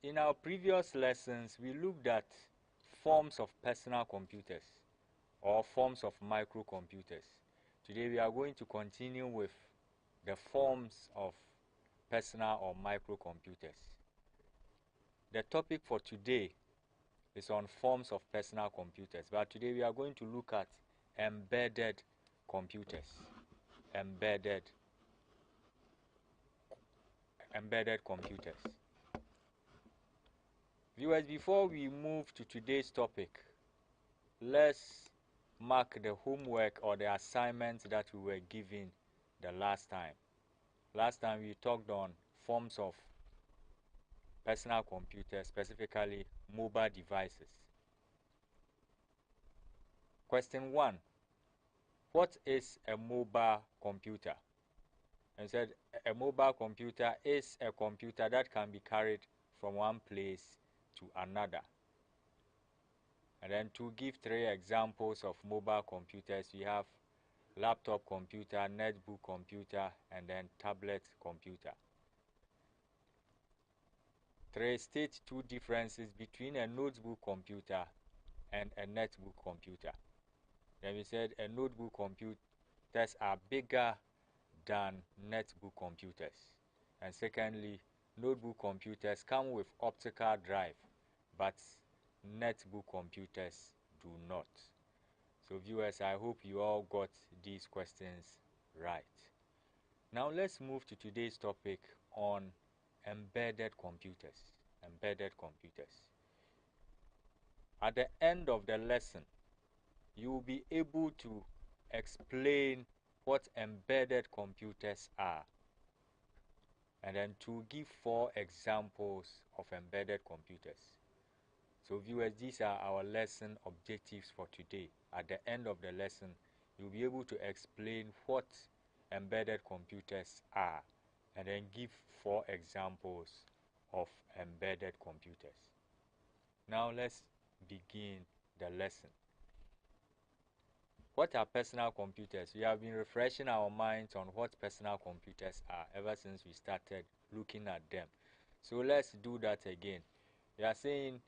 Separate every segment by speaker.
Speaker 1: In our previous lessons, we looked at forms of personal computers or forms of microcomputers. Today we are going to continue with the forms of personal or microcomputers. The topic for today is on forms of personal computers, but today we are going to look at embedded computers. Embedded computers. Viewers, before we move to today's topic, let's mark the homework or the assignments that we were given the last time. Last time we talked on forms of personal computers, specifically mobile devices. Question 1. What is a mobile computer? And said a mobile computer is a computer that can be carried from one place to another. And then to give 3 examples of mobile computers, we have laptop computer, netbook computer, and then tablet computer. 3. State 2 differences between a notebook computer and a netbook computer. Then we said a notebook computers are bigger than netbook computers. And secondly, notebook computers come with optical drive, but netbook computers do not. So viewers, I hope you all got these questions right. Now let's move to today's topic on embedded computers. Embedded computers. At the end of the lesson, you will be able to explain what embedded computers are, and then to give 4 examples of embedded computers. So viewers, these are our lesson objectives for today. At the end of the lesson, you'll be able to explain what embedded computers are, and then give 4 examples of embedded computers. Now let's begin the lesson. What are personal computers? We have been refreshing our minds on what personal computers are ever since we started looking at them. So let's do that again. We are saying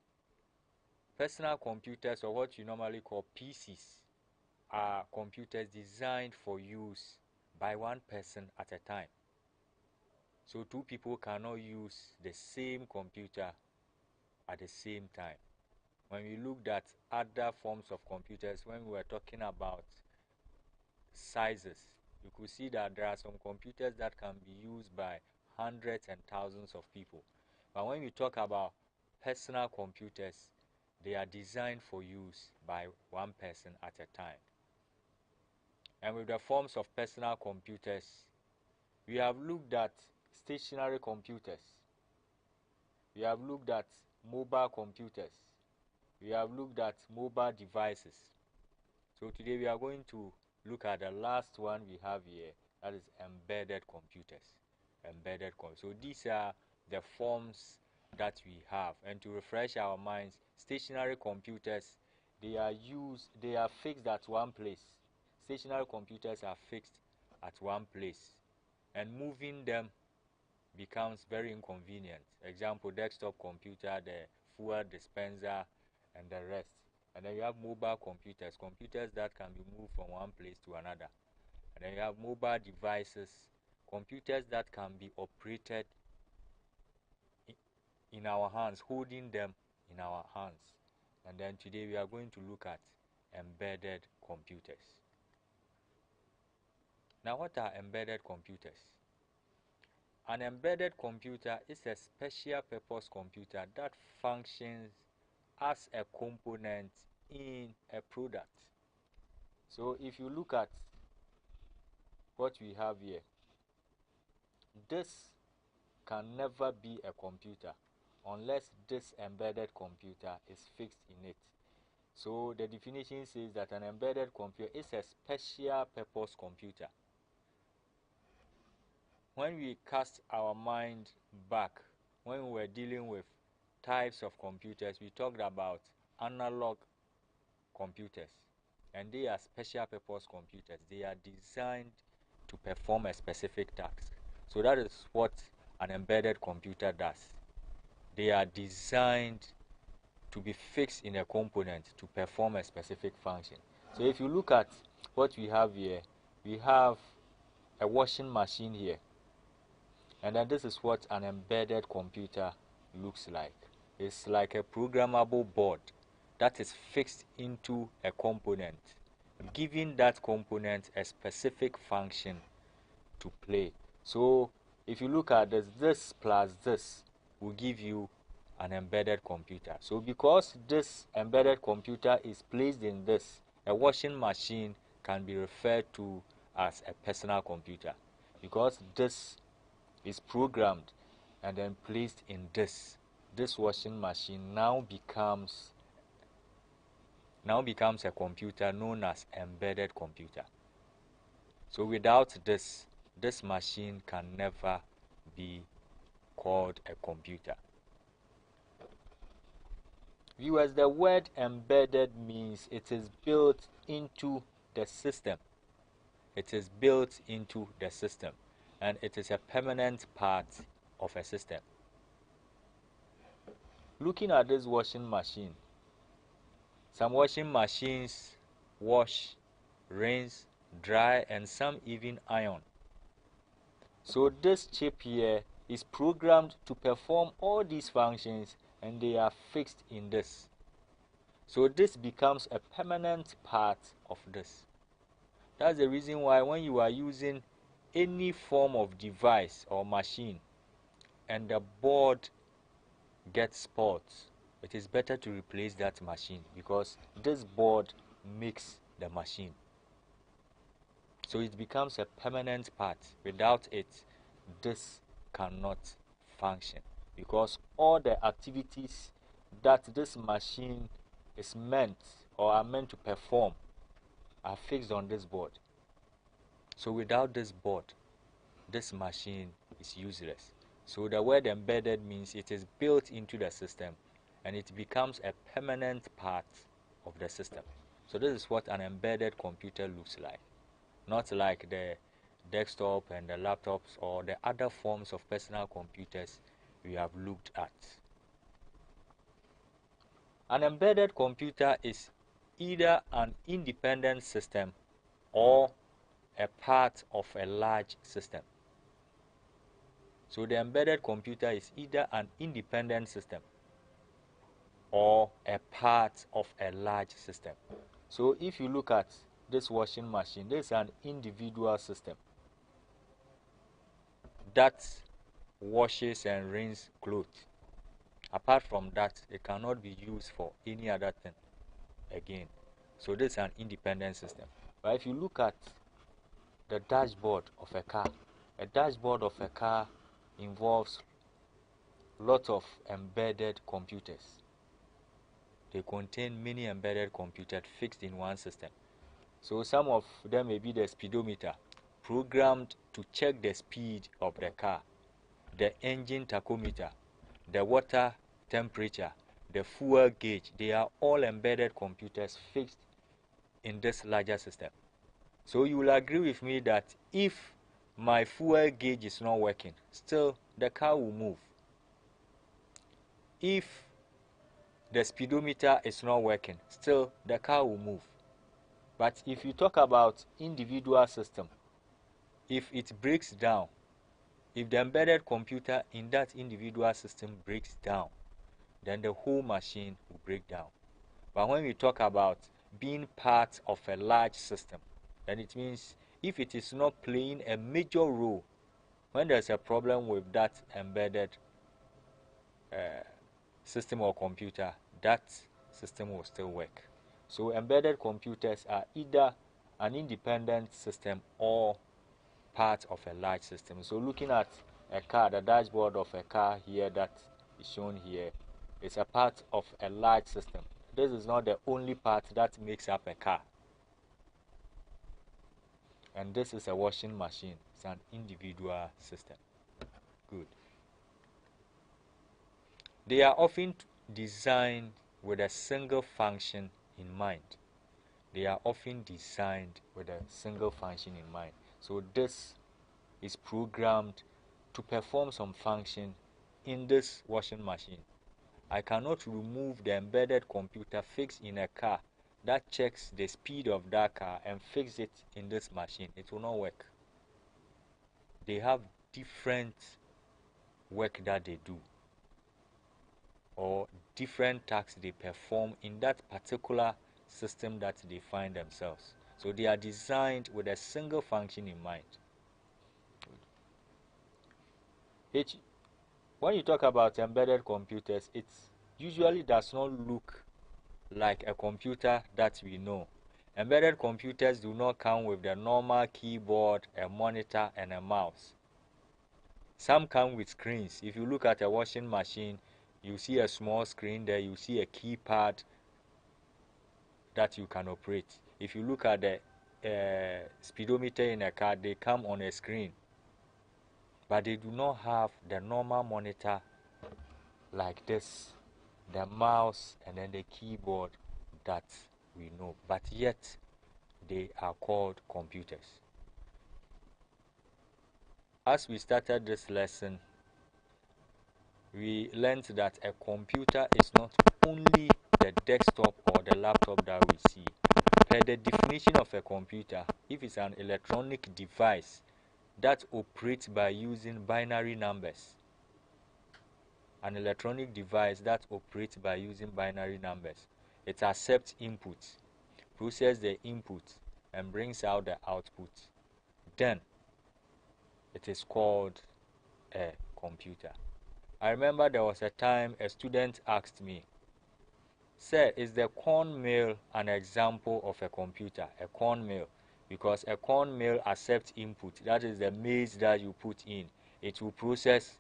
Speaker 1: personal computers, or what you normally call PCs, are computers designed for use by one person at a time. So 2 people cannot use the same computer at the same time. When we looked at other forms of computers, when we were talking about sizes, you could see that there are some computers that can be used by hundreds and thousands of people. But when we talk about personal computers, they are designed for use by one person at a time. And with the forms of personal computers, we have looked at stationary computers, we have looked at mobile computers, we have looked at mobile devices. So today we are going to look at the last one we have here, that is embedded computers. So these are the forms that we have. And to refresh our minds, stationary computers, they are fixed at one place. Stationary computers are fixed at one place, and moving them becomes very inconvenient. Example, desktop computer, the fuel dispenser, and the rest. And then you have mobile computers that can be moved from one place to another. And then you have mobile devices, computers that can be operated in our hands, holding them in our hands. And then today we are going to look at embedded computers. Now, what are embedded computers? An embedded computer is a special purpose computer that functions as a component in a product. So if you look at what we have here, this can never be a computer unless this embedded computer is fixed in it. So the definition says that an embedded computer is a special purpose computer. When we cast our mind back, when we were dealing with types of computers, we talked about analog computers, and they are special purpose computers. They are designed to perform a specific task. So that is what an embedded computer does. they are designed to be fixed in a component to perform a specific function. So if you look at what we have here, we have a washing machine here, and then this is what an embedded computer looks like. It's like a programmable board that is fixed into a component, giving that component a specific function to play. So if you look at this plus this will give you an embedded computer. So because this embedded computer is placed in this, a washing machine can be referred to as a personal computer, because this is programmed and then placed in this washing machine now becomes a computer known as embedded computer. So without this machine can never be called a computer. Viewers, the word embedded means it is built into the system. It is built into the system, and it is a permanent part of a system. Looking at this washing machine, some washing machines wash, rinse, dry, and some even iron. So this chip here is programmed to perform all these functions, and they are fixed in this. So this becomes a permanent part of this. That's the reason why when you are using any form of device or machine and the board gets spots, it is better to replace that machine, because this board makes the machine. So it becomes a permanent part. Without it, this cannot function, because all the activities that this machine is meant or are meant to perform are fixed on this board. So without this board, this machine is useless. So the word embedded means it is built into the system and it becomes a permanent part of the system. So this is what an embedded computer looks like. Not like the desktop and the laptops or the other forms of personal computers we have looked at. An embedded computer is either an independent system or a part of a large system. So the embedded computer is either an independent system or a part of a large system. So if you look at this washing machine, this is an individual system that washes and rinses clothes. Apart from that, it cannot be used for any other thing again. So this is an independent system. But if you look at the dashboard of a car, a dashboard of a car involves lots of embedded computers. They contain many embedded computers fixed in one system. So some of them may be the speedometer, programmed to check the speed of the car, the engine tachometer, the water temperature, the fuel gauge. They are all embedded computers fixed in this larger system. So you will agree with me that if my fuel gauge is not working, still the car will move. If the speedometer is not working, still the car will move. But if you talk about individual system, if it breaks down, if the embedded computer in that individual system breaks down, then the whole machine will break down. But when we talk about being part of a large system, then it means if it is not playing a major role, when there's a problem with that embedded system or computer, that system will still work. So embedded computers are either an independent system or part of a large system. So looking at a car, the dashboard of a car here that is shown here is a part of a large system. This is not the only part that makes up a car. And this is a washing machine. It's an individual system. Good. They are often designed with a single function in mind. They are often designed with a single function in mind. So this is programmed to perform some function in this washing machine. I cannot remove the embedded computer fixed in a car that checks the speed of that car and fix it in this machine. It will not work. They have different work that they do, or different tasks they perform in that particular system that they find themselves. So they are designed with a single function in mind. When you talk about embedded computers, it usually does not look like a computer that we know. Embedded computers do not come with the normal keyboard, a monitor, and a mouse. Some come with screens. If you look at a washing machine, you see a small screen there, you see a keypad that you can operate. If you look at the speedometer in a car, they come on a screen, but they do not have the normal monitor like this, the mouse, and then the keyboard that we know, but yet they are called computers. As we started this lesson, we learned that a computer is not only the desktop or the laptop that we see. Per the definition of a computer, if it's an electronic device that operates by using binary numbers, an electronic device that operates by using binary numbers, it accepts inputs, processes the input, and brings out the output, then it is called a computer. I remember there was a time a student asked me, "Sir, is the corn mill an example of a computer?" A corn mill, because a corn mill accepts input, that is the maize that you put in. It will process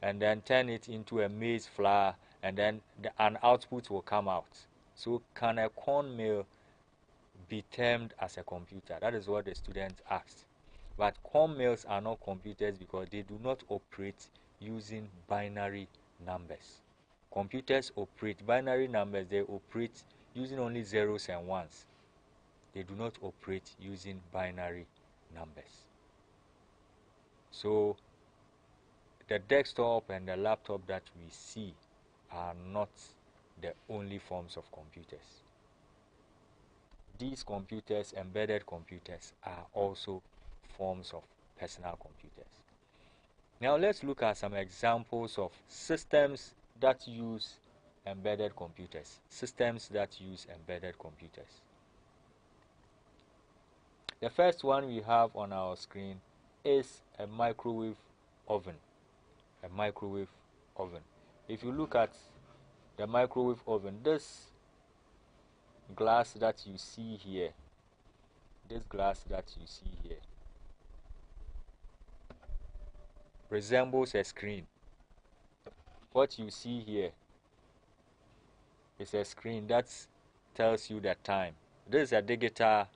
Speaker 1: and then turn it into a maize flour, and then an output will come out. So can a corn mill be termed as a computer? That is what the student asked. But corn mills are not computers because they do not operate using binary numbers. Computers operate binary numbers, they operate using only zeros and ones. They do not operate using binary numbers. So the desktop and the laptop that we see are not the only forms of computers. These computers, embedded computers, are also forms of personal computers. Now let's look at some examples of systems that use embedded computers. Systems that use embedded computers. The first one we have on our screen is a microwave oven. A microwave oven. If you look at the microwave oven, this glass that you see here, resembles a screen. What you see here is a screen that tells you the time. This is a digital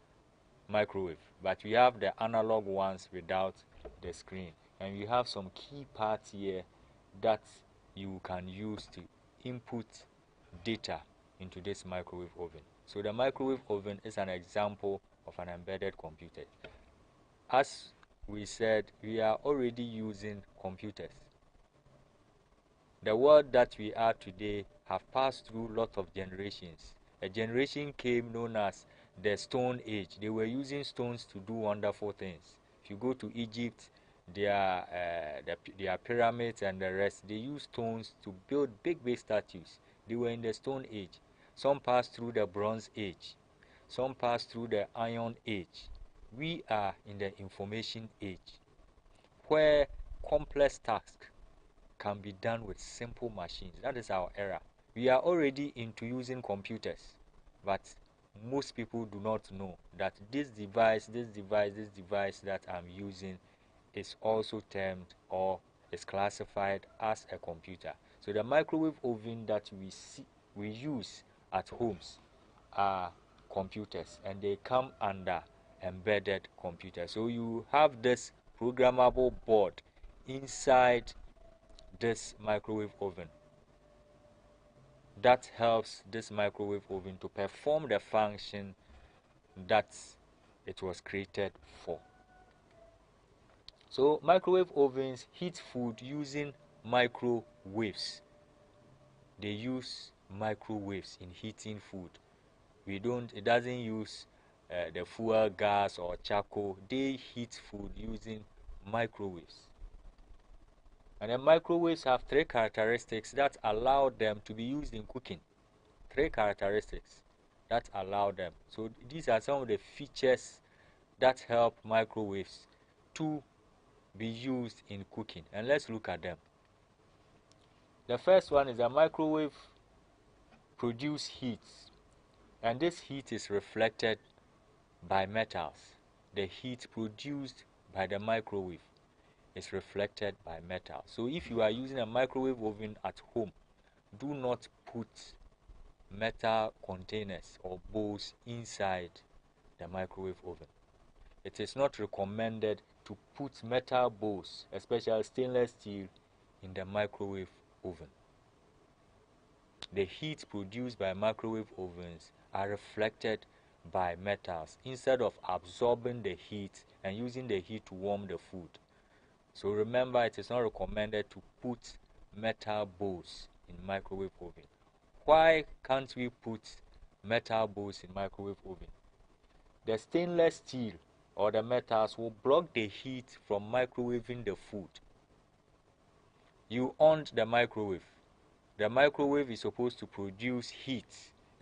Speaker 1: microwave, but we have the analog ones without the screen, and you have some key parts here that you can use to input data into this microwave oven. So the microwave oven is an example of an embedded computer. As we said, we are already using computers. The world that we are today have passed through a lot of generations. A generation came known as the Stone Age. They were using stones to do wonderful things. If you go to Egypt, their pyramids and the rest, they used stones to build big statues. They were in the Stone Age. Some passed through the Bronze Age. Some passed through the Iron Age. We are in the Information Age, where complex tasks can be done with simple machines. That is our era. We are already into using computers, but most people do not know that this device that I'm using is also termed or is classified as a computer. So the microwave oven that we use at homes are computers, and they come under embedded computers. So you have this programmable board inside this microwave oven that helps this microwave oven to perform the function that it was created for. So microwave ovens heat food using micro waves. They use microwaves in heating food. It doesn't use the fuel gas or charcoal. They heat food using microwaves. And the microwaves have three characteristics that allow them to be used in cooking. Three characteristics that allow them. So these are some of the features that help microwaves to be used in cooking. And let's look at them. The first one is a microwave produce heat, and this heat is reflected by metals. The heat produced by the microwave is reflected by metal. So if you are using a microwave oven at home, do not put metal containers or bowls inside the microwave oven. It is not recommended to put metal bowls, especially stainless steel, in the microwave oven. The heat produced by microwave ovens are reflected by metals instead of absorbing the heat and using the heat to warm the food. So remember, it is not recommended to put metal bowls in microwave oven. Why can't we put metal bowls in microwave oven? The stainless steel or the metals will block the heat from microwaving the food. You on the microwave. The microwave is supposed to produce heat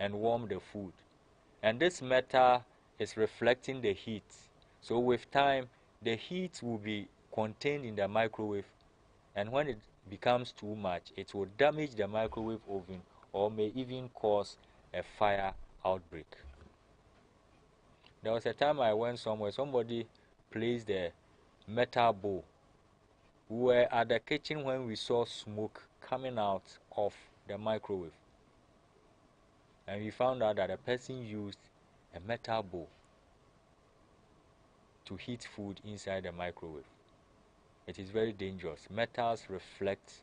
Speaker 1: and warm the food. And this metal is reflecting the heat. So with time, the heat will be contained in the microwave, and when it becomes too much, it will damage the microwave oven or may even cause a fire outbreak. There was a time I went somewhere, somebody placed a metal bowl. We were at the kitchen when we saw smoke coming out of the microwave, and we found out that the person used a metal bowl to heat food inside the microwave. It is very dangerous. Metals reflect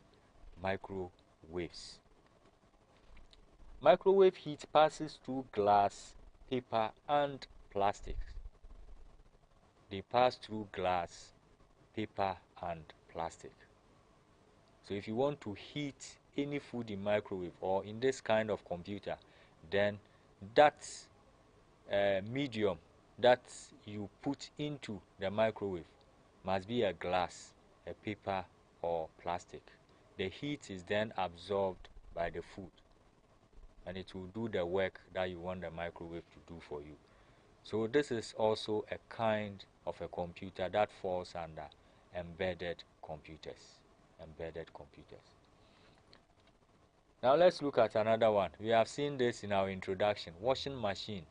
Speaker 1: microwaves. Microwave heat passes through glass, paper, and plastic. They pass through glass, paper, and plastic. So if you want to heat any food in microwave or in this kind of computer, then that medium that you put into the microwave must be a glass, a paper, or plastic. The heat is then absorbed by the food, and it will do the work that you want the microwave to do for you. So this is also a kind of a computer that falls under embedded computers. Embedded computers. Now let's look at another one. We have seen this in our introduction. Washing machine.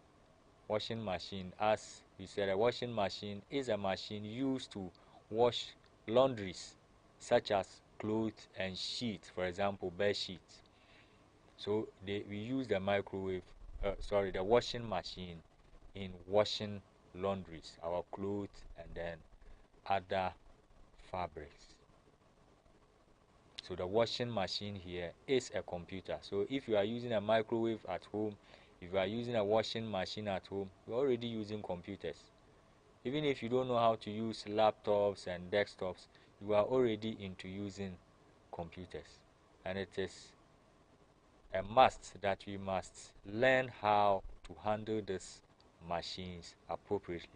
Speaker 1: Washing machine, as we said, a washing machine is a machine used to wash laundries such as clothes and sheets, for example, bed sheets. So we use the the washing machine in washing laundries, our clothes, and then other fabrics. So the washing machine here is a computer. So if you are using a microwave at home, if you are using a washing machine at home, you're already using computers. Even if you don't know how to use laptops and desktops, you are already into using computers. And it is a must that we must learn how to handle these machines appropriately.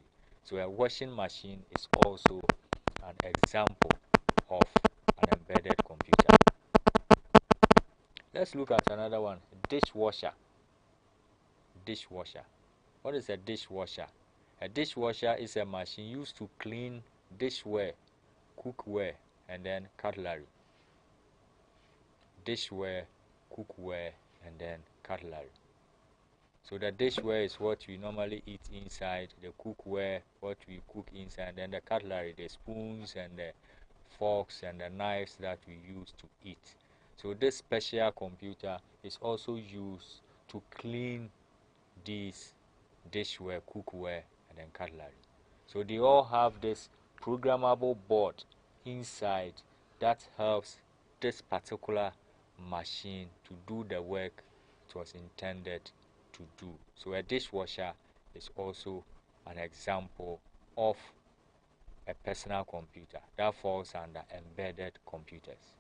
Speaker 1: So a washing machine is also an example of an embedded computer. Let's look at another one. Dishwasher. Dishwasher. What is a dishwasher? A dishwasher is a machine used to clean dishware, cookware, and then cutlery. Dishware, cookware, and then cutlery. So the dishware is what we normally eat inside, the cookware, what we cook inside, and then the cutlery, the spoons and the forks and the knives that we use to eat. So this special computer is also used to clean these dishware, cookware, and then cutlery. So they all have this programmable board inside that helps this particular machine to do the work it was intended to do. So a dishwasher is also an example of a personal computer that falls under embedded computers.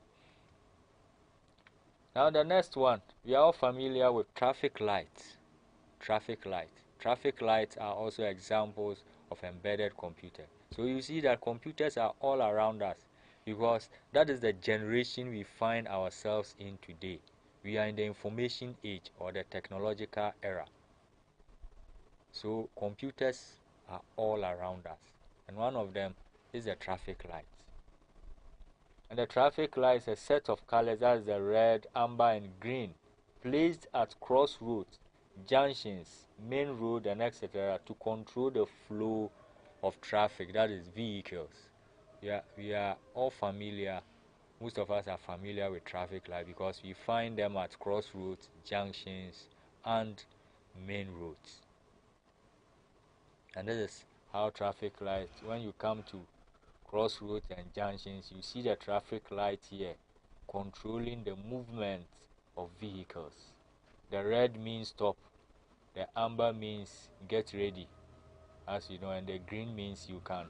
Speaker 1: Now the next one, we are all familiar with traffic lights. Traffic lights. Traffic lights are also examples of embedded computer. So you see that computers are all around us because that is the generation we find ourselves in today. We are in the information age or the technological era. So computers are all around us. And one of them is the traffic lights. And the traffic light is a set of colors, that's the red, amber, and green, placed at crossroads, junctions, main road, and etc. to control the flow of traffic, that is vehicles. We are all familiar, most of us are familiar with traffic light because we find them at crossroads, junctions, and main roads. And this is how traffic lights, when you come to crossroads and junctions, you see the traffic light here controlling the movement of vehicles. The red means stop, the amber means get ready, as you know, and the green means you can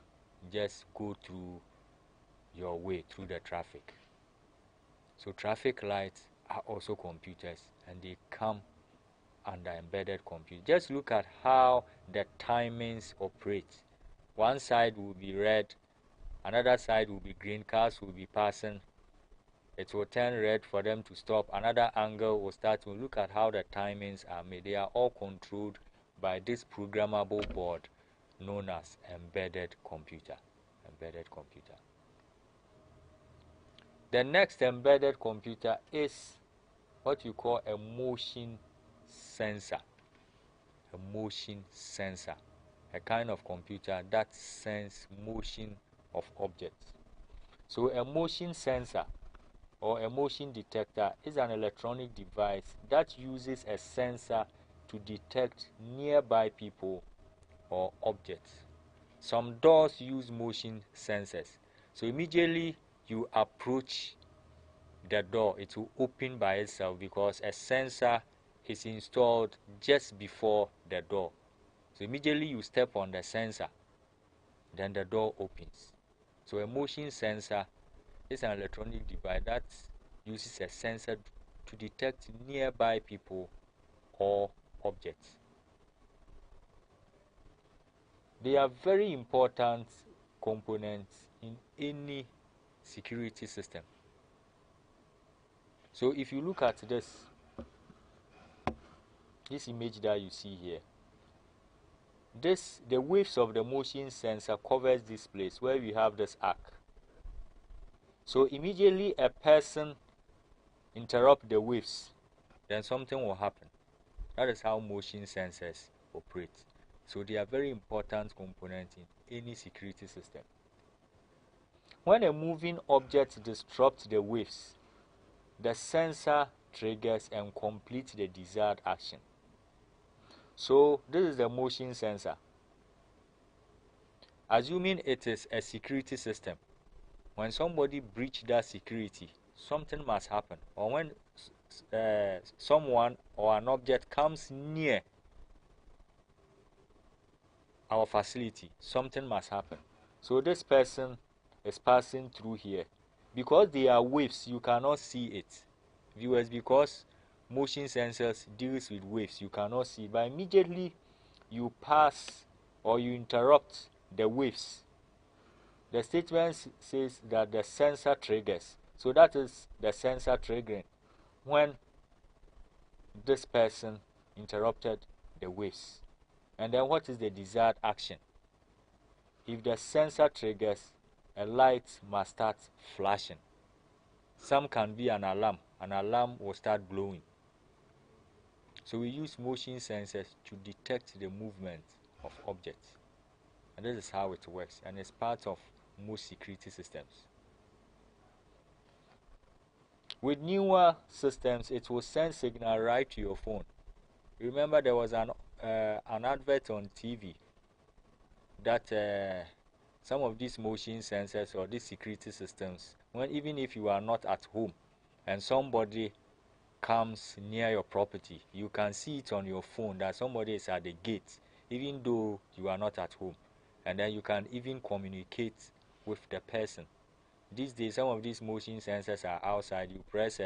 Speaker 1: just go through your way through the traffic. So traffic lights are also computers, and they come under embedded computer. Just look at how the timings operate. One side will be red, another side will be green, cars will be passing. It will turn red for them to stop. Another angle will start to look at how the timings are made. They are all controlled by this programmable board known as embedded computer. Embedded computer. The next embedded computer is what you call a motion sensor. A motion sensor. A kind of computer that senses motion of objects. So a motion sensor or a motion detector is an electronic device that uses a sensor to detect nearby people or objects. Some doors use motion sensors. So immediately you approach the door, it will open by itself because a sensor is installed just before the door. So immediately you step on the sensor, then the door opens. So a motion sensor is an electronic device that uses a sensor to detect nearby people or objects. They are very important components in any security system. So if you look at this image that you see here, the waves of the motion sensor covers this place where we have this arc. So immediately a person interrupt the waves, then something will happen. That is how motion sensors operate. So they are very important components in any security system. When a moving object disrupts the waves, the sensor triggers and completes the desired action. So this is the motion sensor. Assuming it is a security system, when somebody breaches that security, something must happen. Or when someone or an object comes near our facility, something must happen. So this person is passing through here. Because they are waves, you cannot see it. Viewers, because motion sensors deals with waves, you cannot see. But immediately you pass or you interrupt the waves, the statement says that the sensor triggers. So that is the sensor triggering when this person interrupted the waves. And then what is the desired action? If the sensor triggers, a light must start flashing. Some can be an alarm. An alarm will start glowing. So we use motion sensors to detect the movement of objects. And this is how it works. And it's part of most security systems. With newer systems, it will send signal right to your phone. Remember there was an advert on TV that some of these motion sensors or these security systems, even if you are not at home and somebody comes near your property, you can see it on your phone that somebody is at the gate, even though you are not at home. And then you can even communicate with the person. These days, some of these motion sensors are outside. You press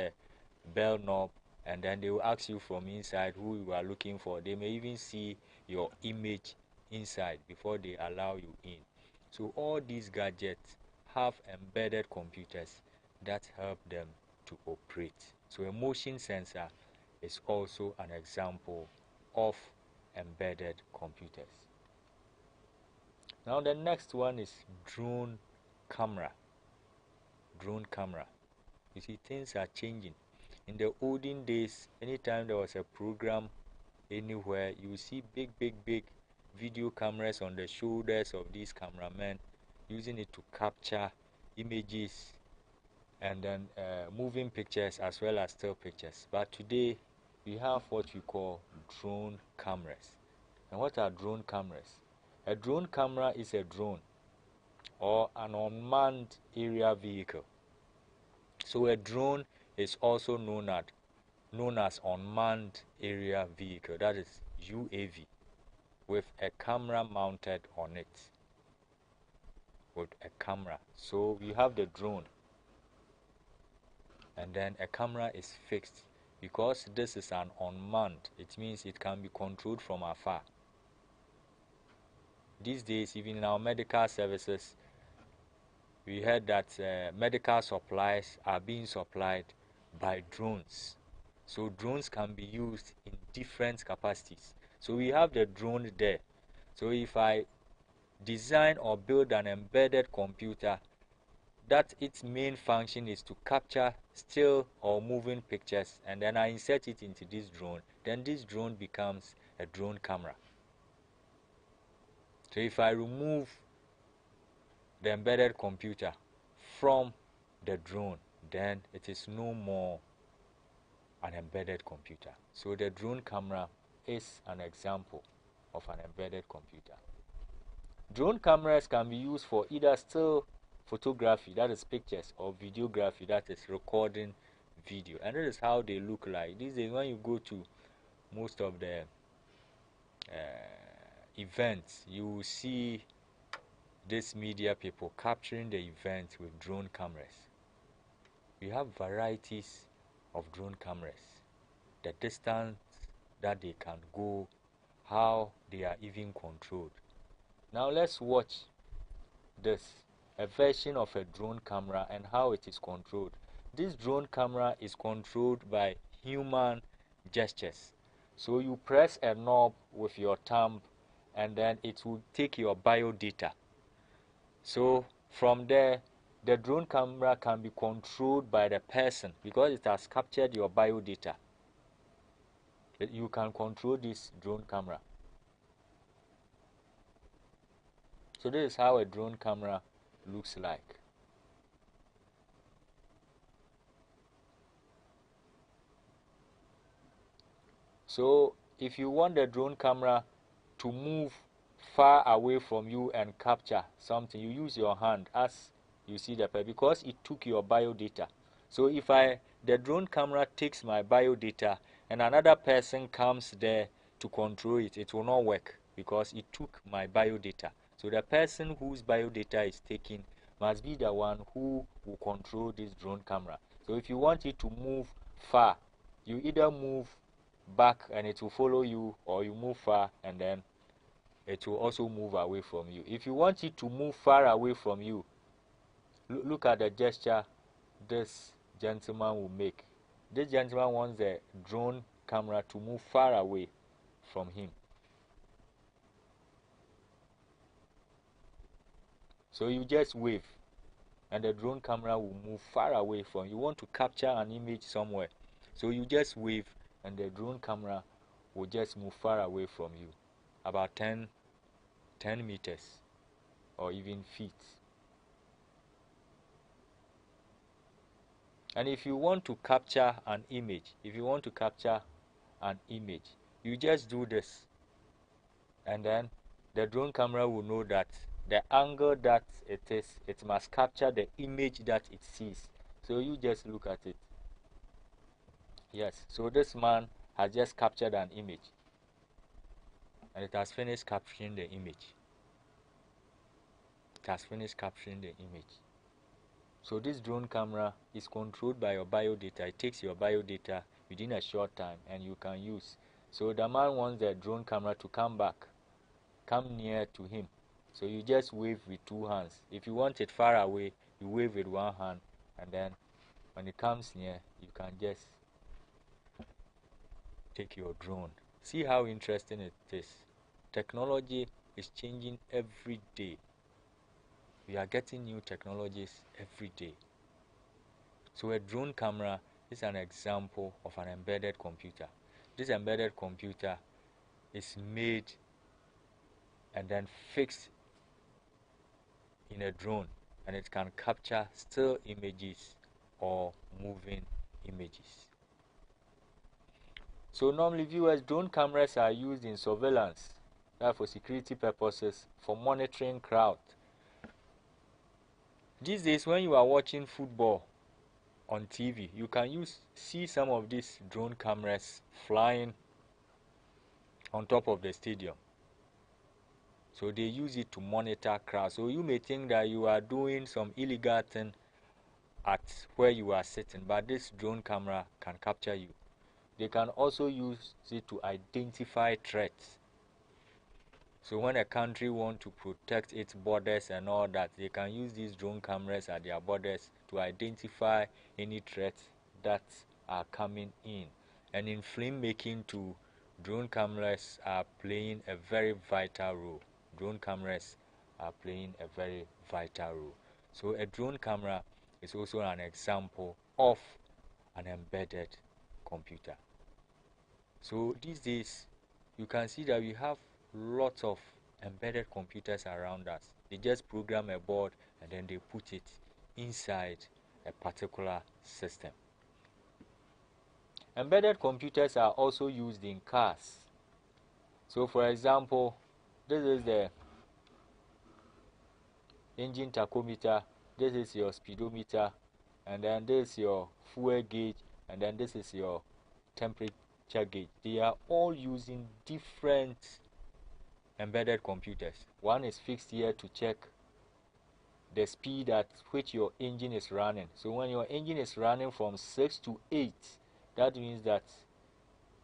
Speaker 1: bell knob, and then they will ask you from inside who you are looking for. They may even see your image inside before they allow you in. So all these gadgets have embedded computers that help them to operate. So a motion sensor is also an example of embedded computers. Now the next one is drone camera. Drone camera. You see, things are changing. In the olden days, anytime there was a program anywhere, you see big video cameras on the shoulders of these cameramen, using it to capture images and then moving pictures as well as still pictures. But today we have what we call drone cameras. And what are drone cameras? A drone camera is a drone or an unmanned area vehicle. So a drone is also known as unmanned area vehicle, that is UAV, with a camera mounted on it. With a camera. So you have the drone, and then a camera is fixed. Because this is an unmanned, it means it can be controlled from afar. These days, even in our medical services, we heard that medical supplies are being supplied by drones. So drones can be used in different capacities. So we have the drone there. So if I design or build an embedded computer that its main function is to capture still or moving pictures, and then I insert it into this drone, then this drone becomes a drone camera. So if I remove the embedded computer from the drone, then it is no more an embedded computer. So the drone camera is an example of an embedded computer. Drone cameras can be used for either still photography, that is pictures, or videography, that is recording video. And this is how they look like. These days, when you go to most of the events, you will see these media people capturing the events with drone cameras. We have varieties of drone cameras, the distance that they can go, how they are even controlled. Now let's watch this, a version of a drone camera and how it is controlled. This drone camera is controlled by human gestures. So you press a knob with your thumb and then it will take your bio data. So from there, the drone camera can be controlled by the person because it has captured your bio data. You can control this drone camera. So this is how a drone camera looks like. So if you want the drone camera to move far away from you and capture something, you use your hand as you see the because it took your bio data. So if the drone camera takes my bio data and another person comes there to control it, it will not work because it took my bio data. So the person whose bio data is taken must be the one who will control this drone camera. So if you want it to move far, you either move back and it will follow you, or you move far and then it will also move away from you. If you want it to move far away from you, look at the gesture this gentleman will make. This gentleman wants the drone camera to move far away from him. So you just wave and the drone camera will move far away from you. You want to capture an image somewhere, so you just wave and the drone camera will just move far away from you, about 10 meters or even feet. And if you want to capture an image, you just do this, and then the drone camera will know that the angle that it is, it must capture the image that it sees. So you just look at it. Yes, so this man has just captured an image, and it has finished capturing the image. So this drone camera is controlled by your biodata. It takes your biodata within a short time and you can use. So the man wants the drone camera to come near to him. So you just wave with two hands. If you want it far away, you wave with one hand, and then when it comes near, you can just take your drone. See how interesting it is. Technology is changing every day. We are getting new technologies every day. So a drone camera is an example of an embedded computer. This embedded computer is made and then fixed in a drone, and it can capture still images or moving images. So normally viewers, drone cameras are used in surveillance, that for security purposes, for monitoring crowd. These days when you are watching football on TV, you can see some of these drone cameras flying on top of the stadium. So they use it to monitor crowds. So you may think that you are doing some illegal thing at where you are sitting, but this drone camera can capture you. They can also use it to identify threats. So when a country wants to protect its borders and all that, they can use these drone cameras at their borders to identify any threats that are coming in. And in filmmaking too, drone cameras are playing a very vital role. Drone cameras are playing a very vital role. So a drone camera is also an example of an embedded computer. So these days, you can see that we have lots of embedded computers around us. They just program a board and then they put it inside a particular system. Embedded computers are also used in cars. So for example, this is the engine tachometer, this is your speedometer, and then this is your fuel gauge, and then this is your temperature gauge. They are all using different embedded computers. One is fixed here to check the speed at which your engine is running. So when your engine is running from 6 to 8, that means that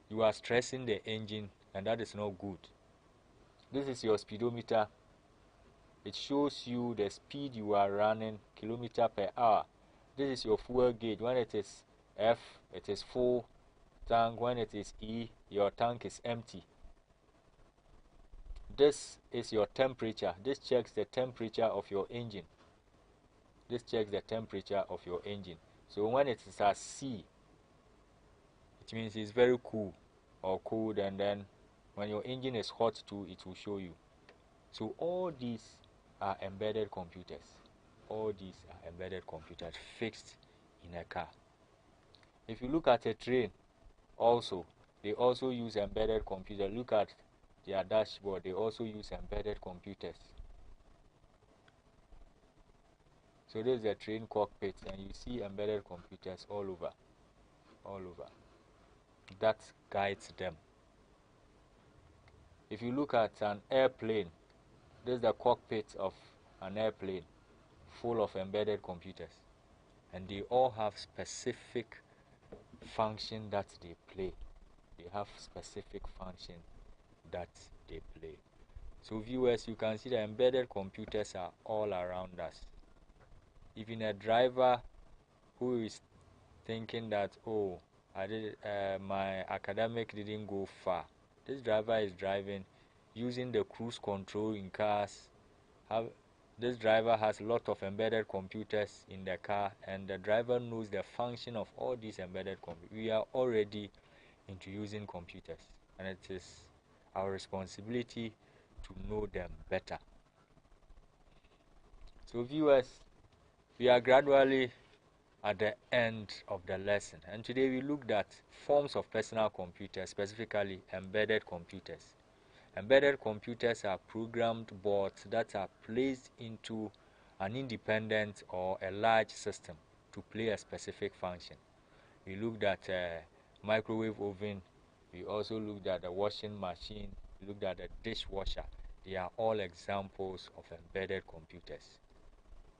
Speaker 1: you are stressing the engine, and that is not good. This is your speedometer. It shows you the speed you are running, kilometer per hour. This is your fuel gauge. When it is F, it is full tank. When it is E, your tank is empty. This is your temperature. This checks the temperature of your engine. This checks the temperature of your engine. So when it is at C, it means it's very cool or cold, and then when your engine is hot too, it will show you. So all these are embedded computers. All these are embedded computers fixed in a car. If you look at a train, also, they also use embedded computers. Look at their dashboard. They also use embedded computers. So this is a train cockpit, and you see embedded computers all over. That guides them. If you look at an airplane, this is the cockpit of an airplane full of embedded computers, and they all have specific function that they play. They have specific function that they play. So viewers, you can see the embedded computers are all around us. Even a driver who is thinking that, oh, my academic didn't go far. This driver is driving using the cruise control in cars. This driver has a lot of embedded computers in the car, and the driver knows the function of all these embedded computers. We are already into using computers, and it is our responsibility to know them better. So viewers, we are gradually at the end of the lesson, and today we looked at forms of personal computers, specifically embedded computers. Embedded computers are programmed boards that are placed into an independent or a large system to play a specific function. We looked at a microwave oven. We also looked at the washing machine. We looked at the dishwasher. They are all examples of embedded computers.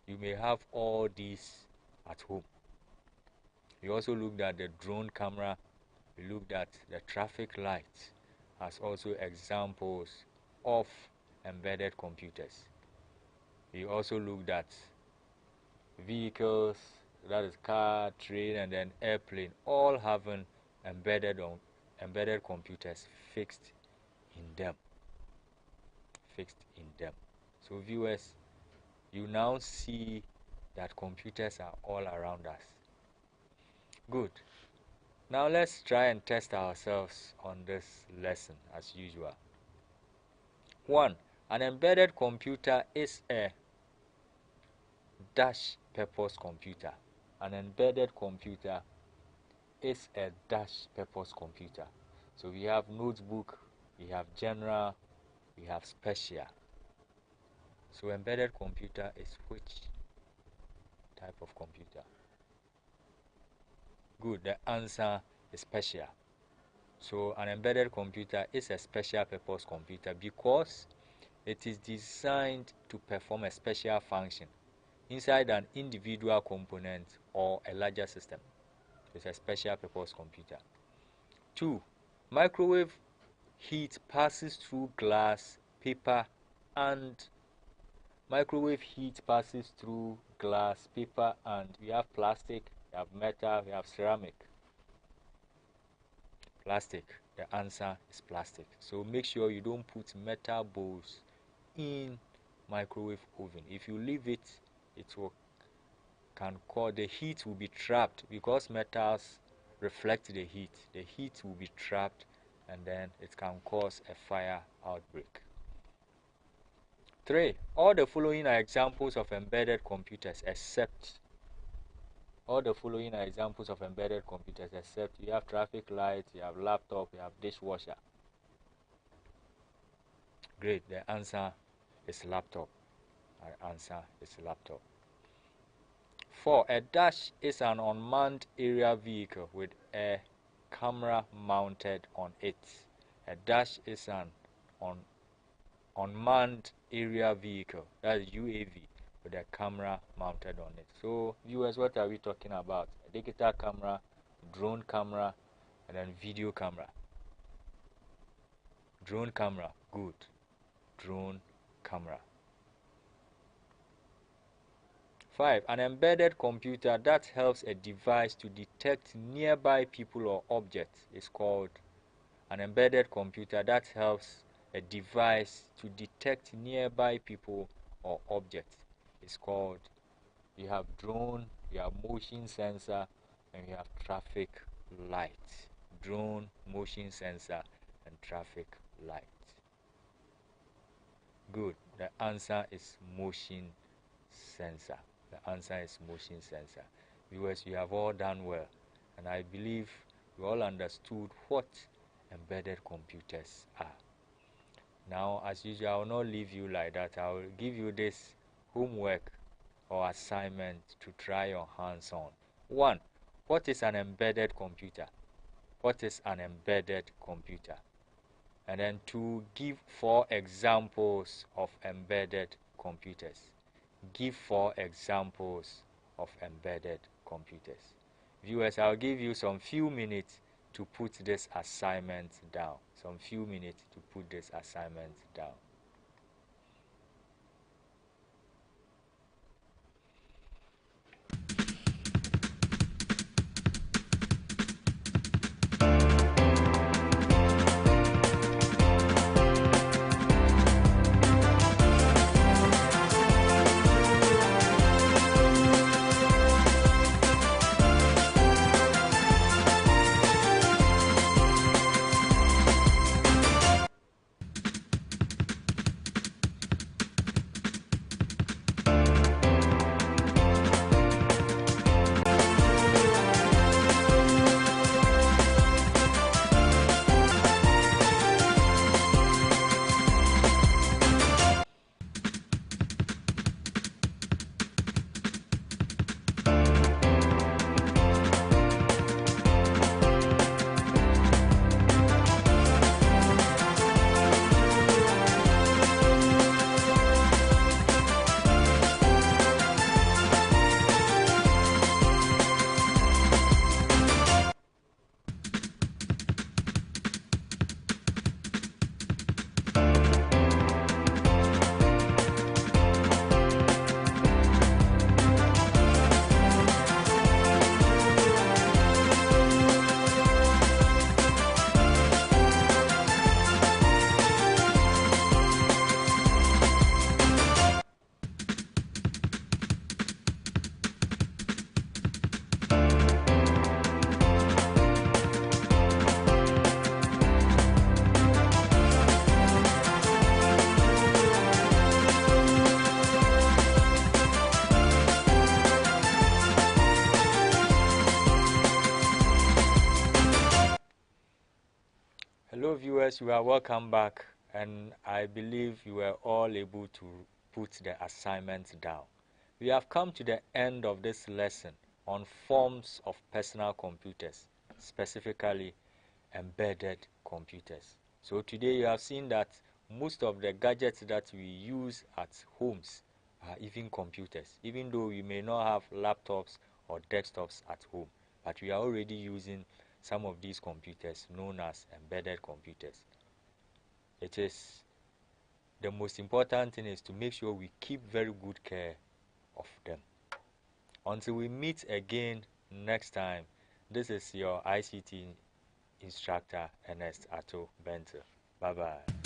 Speaker 1: You may have all these at home. We also looked at the drone camera. We looked at the traffic lights as also examples of embedded computers. We also looked at vehicles, that is car, train, and then airplane, all having embedded computers fixed in them. So viewers, you now see that computers are all around us. Good. Now let's try and test ourselves on this lesson as usual. 1. An embedded computer is a dash purpose computer. An embedded computer is a dash purpose computer. So we have notebook, we have general, we have special. So embedded computer is which type of computer? Good, the answer is special. So an embedded computer is a special purpose computer because it is designed to perform a special function inside an individual component or a larger system. It's a special purpose computer. 2. Microwave heat passes through glass, paper, and microwave heat passes through glass, paper, and we have plastic, we have metal, we have ceramic. Plastic. The answer is plastic. So make sure you don't put metal bowls in microwave oven. If you leave it, the heat will be trapped because metals reflect the heat. The heat will be trapped and then it can cause a fire outbreak. 3. All the following are examples of embedded computers except you have traffic lights, you have laptop, you have dishwasher. Great, the answer is laptop. Our answer is laptop. 4. A dash is an unmanned aerial vehicle with a camera mounted on it. A dash is an unmanned aerial vehicle, that is UAV, with a camera mounted on it. So viewers, what are we talking about? A digital camera, drone camera, and then video camera. Drone camera, good. Drone camera. 5. An embedded computer that helps a device to detect nearby people or objects is called an embedded computer that helps a device to detect nearby people or objects is called, we have drone, we have motion sensor, and we have traffic light. Drone, motion sensor, and traffic light. Good. The answer is motion sensor. The answer is motion sensor. Viewers, you have all done well, and I believe you all understood what embedded computers are. Now, as usual, I will not leave you like that. I will give you this homework or assignment to try your hands on. 1. What is an embedded computer? What is an embedded computer? And then 2, give 4 examples of embedded computers. Give 4 examples of embedded computers. Viewers, I'll give you some few minutes to put this assignment down. Hello viewers, you are welcome back, and I believe you were all able to put the assignments down. We have come to the end of this lesson on forms of personal computers, specifically embedded computers. So today you have seen that most of the gadgets that we use at homes are even computers, even though we may not have laptops or desktops at home, but we are already using some of these computers known as embedded computers. It is the most important thing is to make sure we keep very good care of them. Until we meet again next time, this is your ICT instructor Ernest Ato Benter. Bye bye.